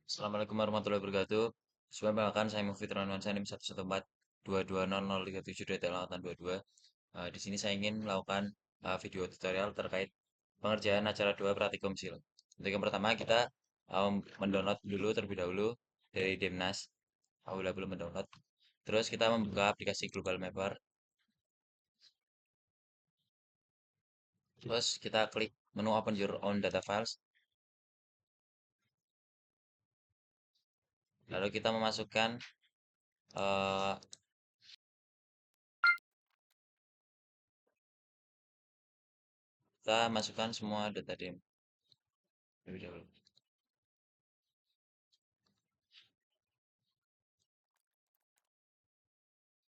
Assalamualaikum warahmatullahi wabarakatuh. Perkenalkan saya Mufi Triwansa NIM 114220037 di sini saya ingin melakukan video tutorial terkait pengerjaan acara 2 praktikum SIL. Untuk yang pertama kita mendownload dulu terlebih dahulu dari Demnas. Apabila belum mendownload, terus kita membuka aplikasi Global Mapper. Terus kita klik menu Open Your Own Data Files. Lalu kita memasukkan eh, kita masukkan semua data dem terlebih dahulu.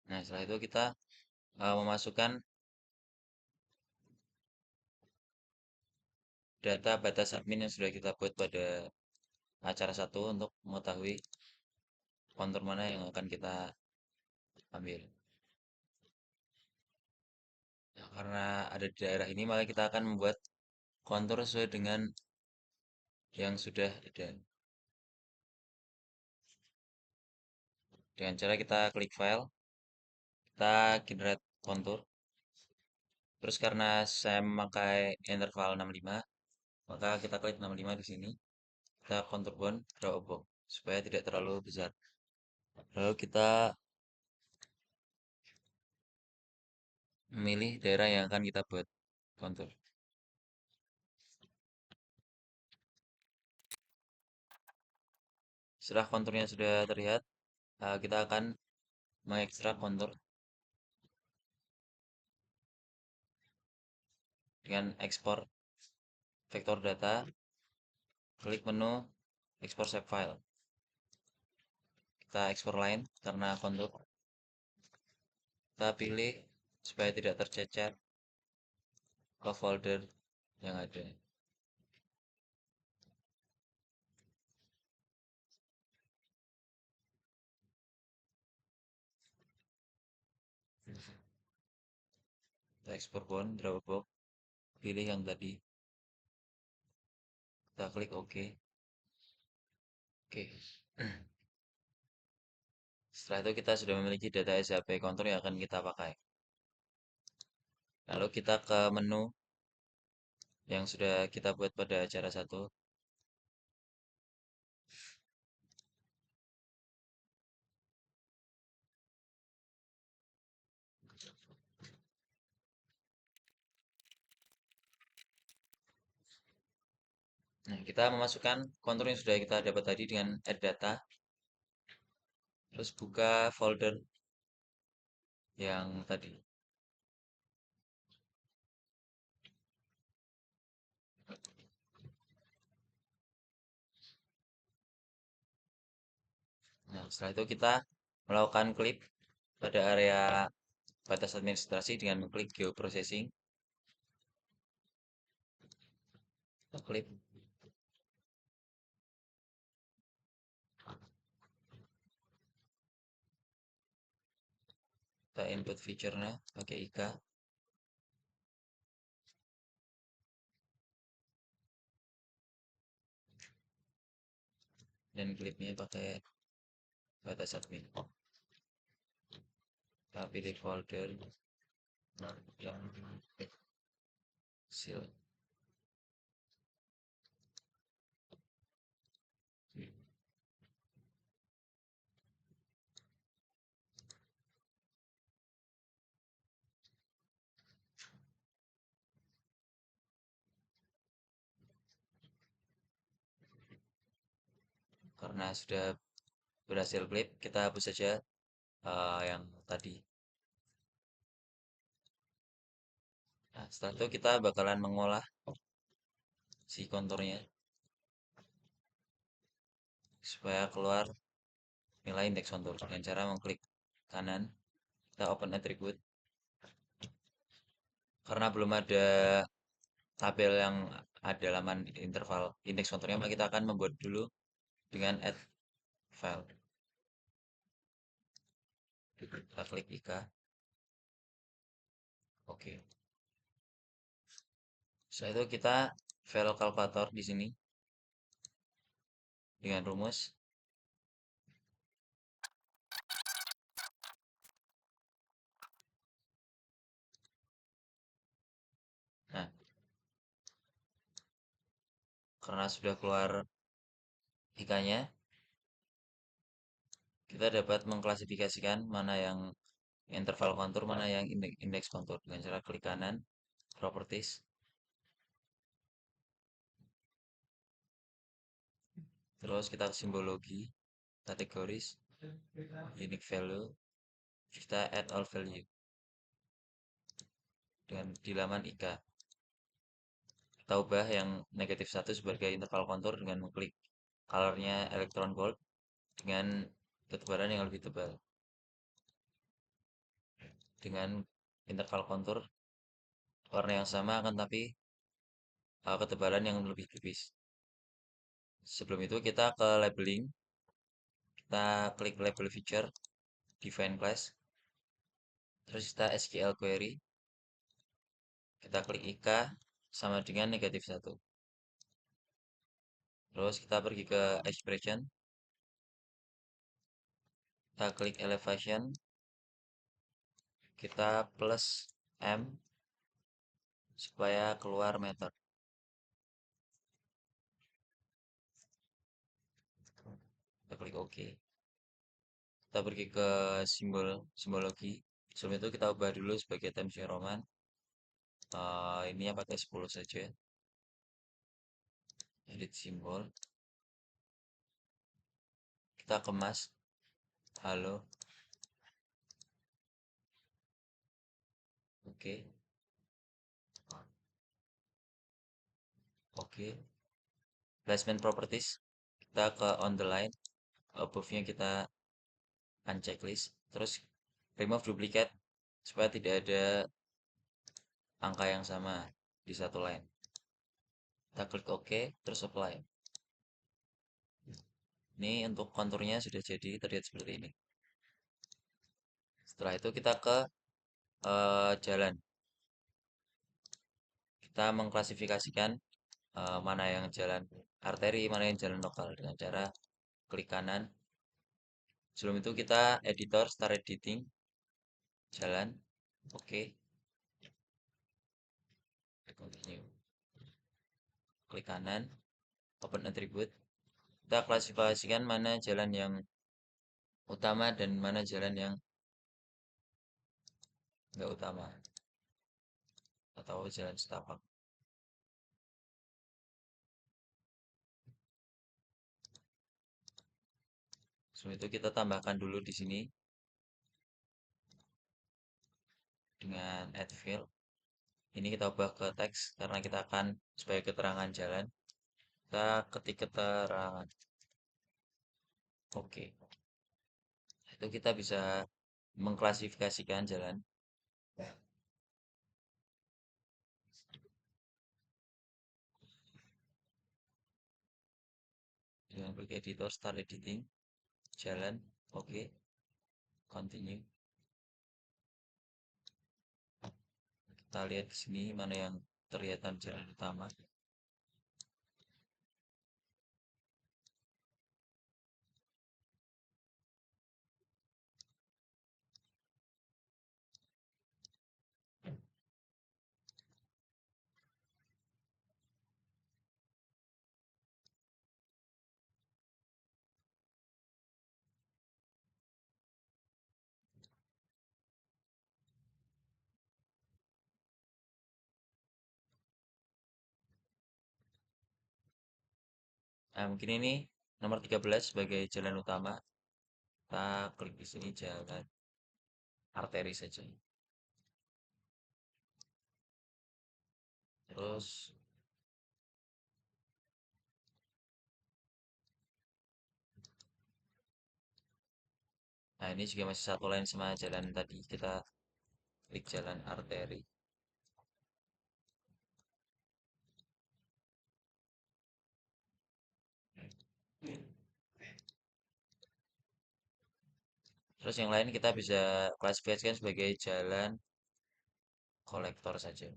Nah, setelah itu kita memasukkan data batas admin yang sudah kita buat pada acara satu untuk mengetahui kontur mana yang akan kita ambil. Nah, karena ada di daerah ini, maka kita akan membuat kontur sesuai dengan yang sudah ada. Dengan cara kita klik file, kita generate kontur. Terus karena saya memakai interval 65, maka kita klik 65 di sini. Kita kontur bound draw a box supaya tidak terlalu besar. Lalu kita memilih daerah yang akan kita buat kontur. Setelah konturnya sudah terlihat, kita akan mengekstrak kontur dengan ekspor vektor data. Klik menu ekspor shape file. Kita ekspor line karena kontur. Kita pilih supaya tidak tercecer ke folder yang ada. Kita ekspor bound Dropbox. Pilih yang tadi. Kita klik OK. Oke. Setelah itu kita sudah memiliki data SHP kontur yang akan kita pakai. Lalu kita ke menu yang sudah kita buat pada acara satu. Nah, kita memasukkan kontur yang sudah kita dapat tadi dengan add data. Terus buka folder yang tadi. Nah, setelah itu kita melakukan klik pada area batas administrasi dengan mengklik geoprocessing. Kita klik. Kita input feature-nya pakai IK. Dan klipnya pakai batas admin. Kita pilih folder yang seal. Karena sudah berhasil klip, kita hapus saja yang tadi. Nah, setelah itu kita bakalan mengolah si konturnya supaya keluar nilai indeks kontur dengan cara mengklik kanan. Kita open attribute. Karena belum ada tabel yang ada halaman interval indeks konturnya, maka kita akan membuat dulu dengan add file. Kita klik IK. Oke. Setelah itu kita file kalkulator di sini. dengan rumus. Nah, karena sudah keluar IK-nya, kita dapat mengklasifikasikan mana yang interval kontur, mana yang indeks kontur dengan cara klik kanan, properties, terus kita ke simbologi, kategoris, unique value, kita add all value dengan di laman IK. Kita ubah yang negatif 1 sebagai interval kontur dengan mengklik colornya electron gold dengan ketebalan yang lebih tebal. Dengan interval kontur warna yang sama akan tapi ketebalan yang lebih tipis. Sebelum itu kita ke labeling, kita klik label feature, define class, terus kita SQL query, kita klik IK sama dengan negatif 1. Terus kita pergi ke expression, kita klik elevation, kita plus M supaya keluar meter. Kita klik OK. Kita pergi ke simbologi. Sebelum itu kita ubah dulu sebagai Times New Roman. Ini yang pakai 10 saja. Edit simbol. Kita kemas. Halo. Oke. Oke. Placement properties. Kita ke on the line. Above-nya kita uncheck list. Terus remove duplicate supaya tidak ada angka yang sama di satu line. Kita klik OK, terus apply. Ini untuk konturnya sudah jadi terlihat seperti ini. Setelah itu kita ke jalan. Kita mengklasifikasikan mana yang jalan arteri, mana yang jalan lokal dengan cara klik kanan. Sebelum itu kita editor, start editing, jalan, oke, continue. Klik kanan, open attribute. Kita klasifikasikan mana jalan yang utama dan mana jalan yang enggak utama atau jalan setapak. Sebelum itu kita tambahkan dulu di sini dengan add field. Ini kita ubah ke teks karena kita akan sebagai keterangan jalan. Kita ketik keterangan. Oke. Itu kita bisa mengklasifikasikan jalan. Dengan klik editor, start editing, jalan, oke, continue. Kita lihat di sini mana yang terlihat jalan utama. Nah, mungkin ini nomor 13 sebagai jalan utama. Kita klik di sini jalan arteri saja. Terus nah ini juga masih satu line sama jalan tadi. Kita klik jalan arteri. Terus yang lain kita bisa klasifikasikan sebagai jalan kolektor saja.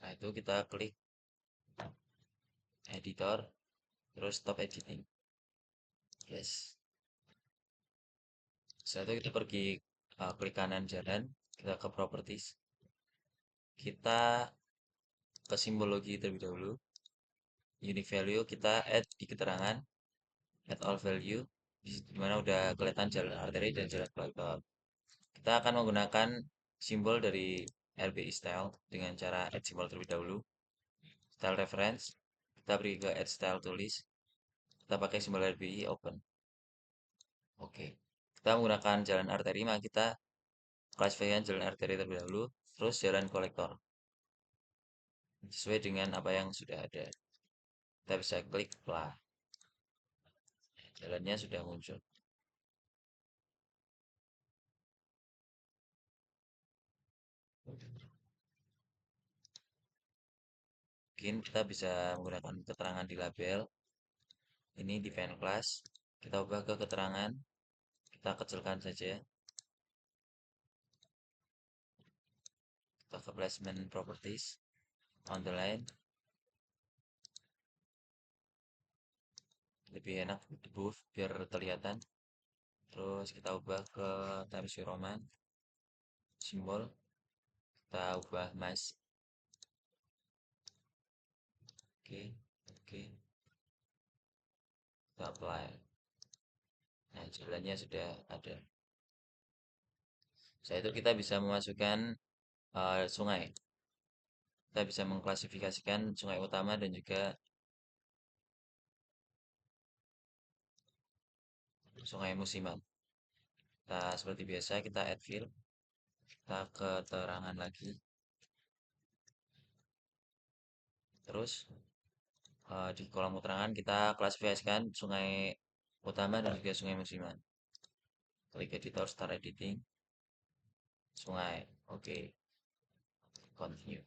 Nah, itu kita klik editor, terus stop editing. Yes. Setelah itu kita pergi klik kanan jalan, kita ke properties. Kita ke simbologi terlebih dahulu. Unique value kita add di keterangan, add all value, di mana udah kelihatan jalan arteri dan jalan kolektor. Kita akan menggunakan simbol dari RBI style dengan cara add simbol terlebih dahulu. Style reference, kita beri ke add style tulis. Kita pakai simbol RBI open. Oke. Kita menggunakan jalan arteri, maka kita klasifikasikan jalan arteri terlebih dahulu, terus jalan kolektor. Sesuai dengan apa yang sudah ada. Kita bisa klik play. Jalannya sudah muncul. Mungkin kita bisa menggunakan keterangan di label. Ini define class. Kita ubah ke keterangan. Kita kecilkan saja. Kita ke placement properties. On the line. Lebih enak di buff biar kelihatan. Terus kita ubah ke Times New Roman. Simbol. Kita ubah mas. Oke. Oke. Kita apply. Nah, jalannya sudah ada. Setelah itu kita bisa memasukkan sungai. Kita bisa mengklasifikasikan sungai utama dan juga sungai musiman. Kita seperti biasa kita add field, kita keterangan lagi. Terus di kolom keterangan kita klasifikasikan sungai utama dan juga sungai musiman. Klik editor, start editing. Sungai. Oke. Continue.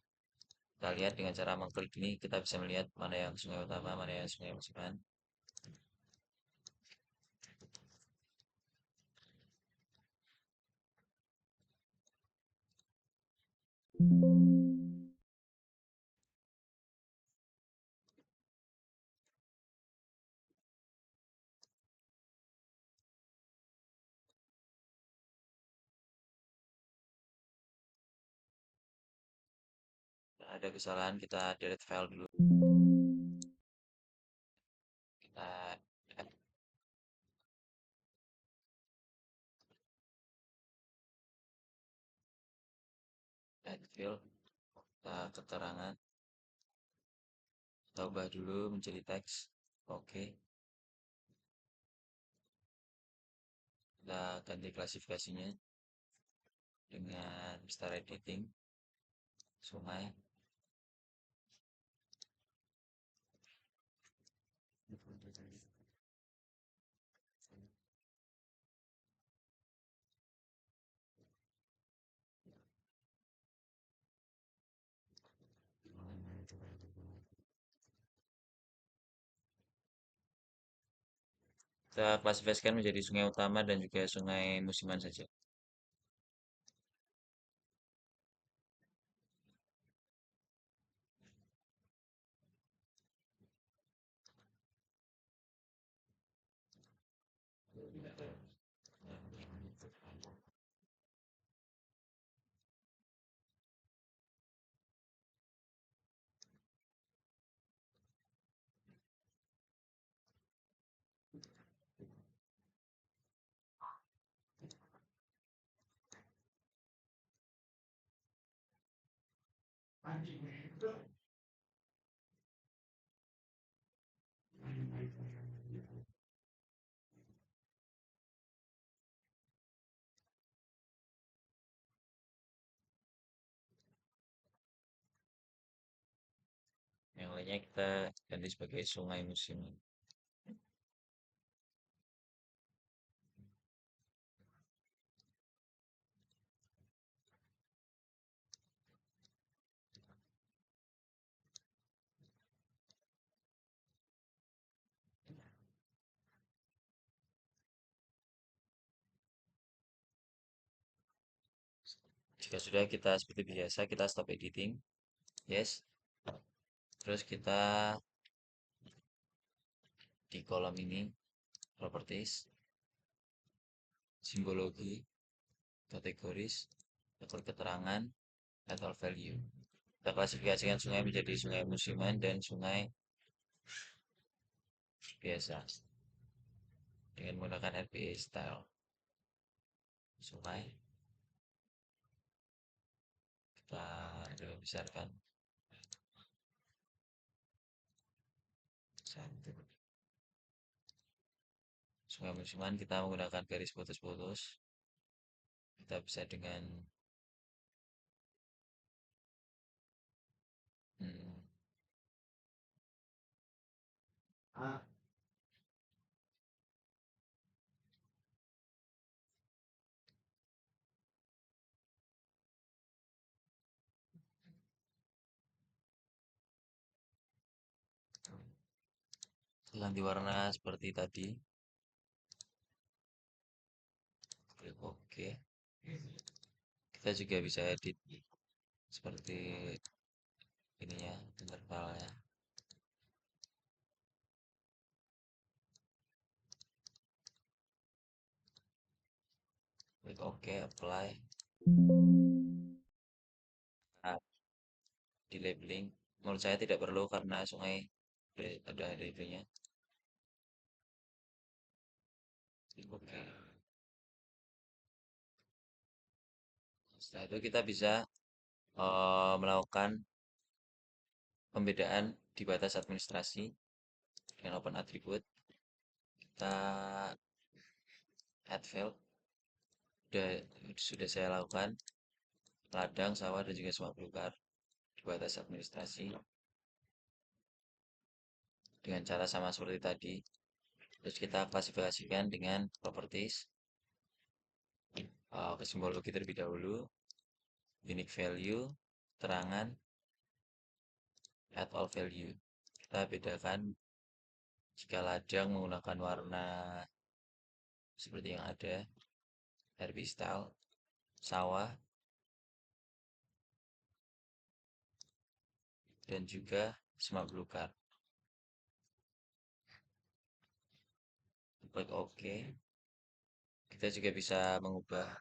Kita lihat dengan cara mengklik ini kita bisa melihat mana yang sungai utama, mana yang sungai musiman. Ada kesalahan, kita delete file dulu. Kita add, add field, kita keterangan. Kita ubah dulu menjadi teks. Oke. Kita ganti klasifikasinya dengan start editing sungai. Kita klasifikasikan menjadi sungai utama dan juga sungai musiman saja. Yang lainnya kita ganti sebagai sungai musiman. Jika sudah, kita seperti biasa kita stop editing. yes. Terus kita di kolom ini properties, simbologi, kategoris, rekor keterangan, atau value. Kita klasifikasikan sungai menjadi sungai musiman dan sungai biasa dengan menggunakan RPA style. Sungai kita besarkan satu. Sungai musiman kita menggunakan garis putus-putus. Kita bisa dengan hmm, ganti warna seperti tadi. Klik OK. Kita juga bisa edit seperti ini ya, intervalnya. Klik OK, apply. Nah, di labeling menurut saya tidak perlu karena sungai ada labelnya. Klik OK. Setelah itu kita bisa melakukan pembedaan di batas administrasi dengan open attribute. Kita add field sudah saya lakukan ladang, sawah, dan juga semak belukar di batas administrasi dengan cara sama seperti tadi. Terus kita klasifikasikan dengan properties, ke simbologi terlebih dahulu, unique value, terangan, add all value. Kita bedakan jika ladang menggunakan warna seperti yang ada, RB style, sawah, dan juga semak belukar. Klik OK. Kita juga bisa mengubah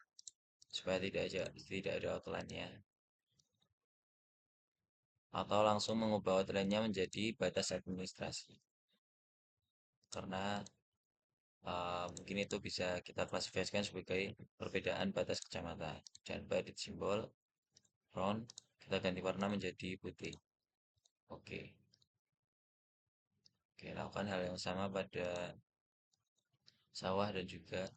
supaya tidak ada outline-nya, atau langsung mengubah outline-nya menjadi batas administrasi. Karena mungkin itu bisa kita klasifikasikan sebagai perbedaan batas kecamatan. Jangan lupa edit simbol, round, kita ganti warna menjadi putih. Oke. Oke, lakukan hal yang sama pada sawah dan juga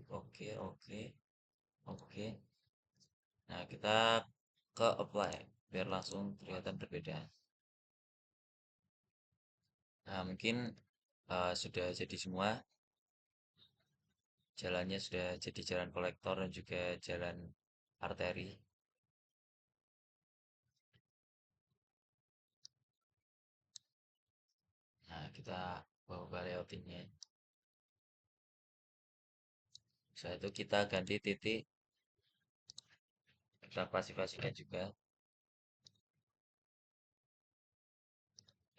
oke, oke, oke. Nah, kita ke apply biar langsung kelihatan perbedaan. Nah, mungkin sudah jadi semua. Jalannya sudah jadi jalan kolektor dan juga jalan arteri. Nah, kita bawa layoutingnya. Setelah itu kita ganti titik, kita klasifikasikan juga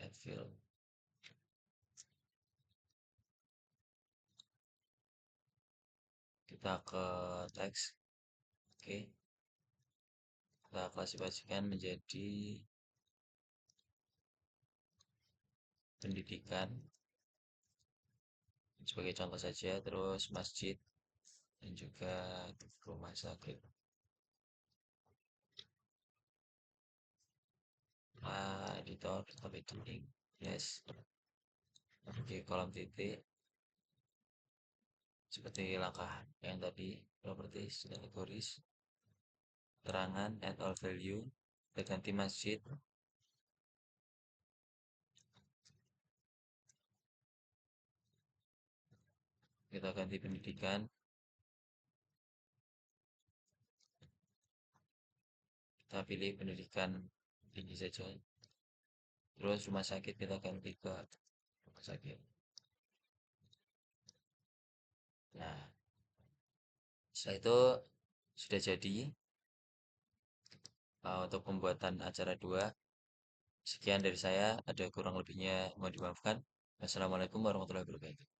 add field. Kita ke teks, oke. Kita klasifikasikan menjadi pendidikan sebagai contoh saja, terus masjid dan juga rumah sakit. Editor, tapi editing, yes. Oke, kolom titik seperti langkah yang tadi, properties, kategoris. Terangan add all value, kita ganti masjid, kita ganti pendidikan, kita pilih pendidikan tinggi saja. Terus rumah sakit kita ganti ke rumah sakit. Nah, setelah itu sudah jadi untuk pembuatan acara 2. Sekian dari saya, ada kurang lebihnya mohon dimaafkan. Wassalamualaikum warahmatullahi wabarakatuh.